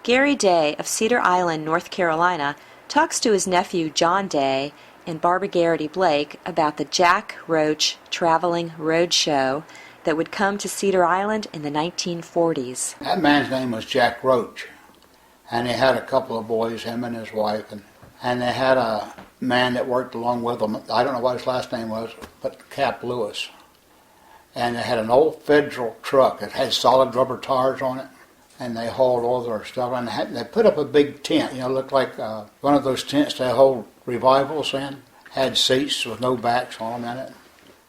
Gary Day of Cedar Island, North Carolina, talks to his nephew John Day and Barbara Garrity Blake about the Jack Roach traveling roadshow that would come to Cedar Island in the 1940s. That man's name was Jack Roach, and he had a couple of boys, him and his wife, and they had a man that worked along with them. I don't know what his last name was, but Cap Lewis. And they had an old Federal truck that had solid rubber tires on it, and they hauled all their stuff. And they put up a big tent, looked like one of those tents they hold revivals in. Had seats with no backs on them in it.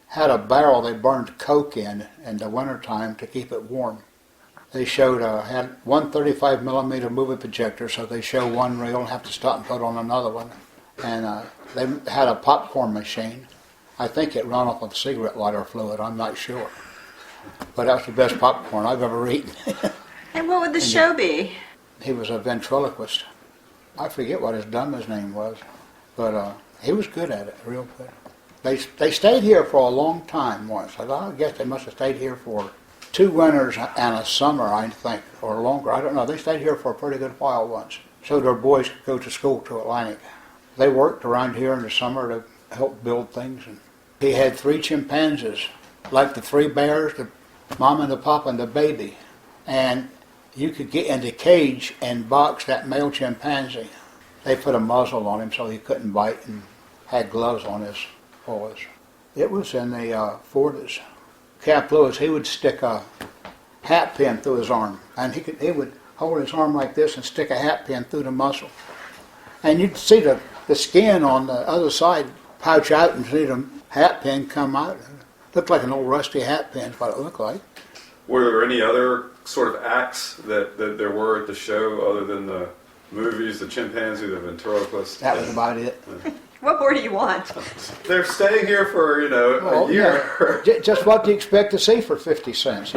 Had a barrel they burned coke in the wintertime to keep it warm. They showed, had one 35 millimeter movie projector, so they show one reel and have to stop and put on another one. And they had a popcorn machine. I think it ran off of cigarette lighter fluid, I'm not sure. But that was the best popcorn I've ever eaten. And what would the show be? He was a ventriloquist. I forget what his dumbass name was, but he was good at it, real good. They stayed here for a long time once. I guess they must have stayed here for 2 winters and a summer, I think, or longer. I don't know. They stayed here for a pretty good while once, so their boys could go to school to Atlantic. They worked around here in the summer to help build things. And he had 3 chimpanzees, like the 3 bears, the mom and the pop and the baby. And you could get in the cage and box that male chimpanzee. They put a muzzle on him so he couldn't bite and had gloves on his paws. It was in the 40s. Cap Lewis, he would stick a hat pin through his arm. And he would hold his arm like this and stick a hat pin through the muscle. And you'd see the skin on the other side pouch out and see the hat pin come out. It looked like an old rusty hat pin is what it looked like. Were there any other sort of acts that there were at the show other than the movies, the chimpanzee, the ventriloquist? That was about it. What more do you want? They're staying here for, a year. Yeah. Just what do you expect to see for 50 cents,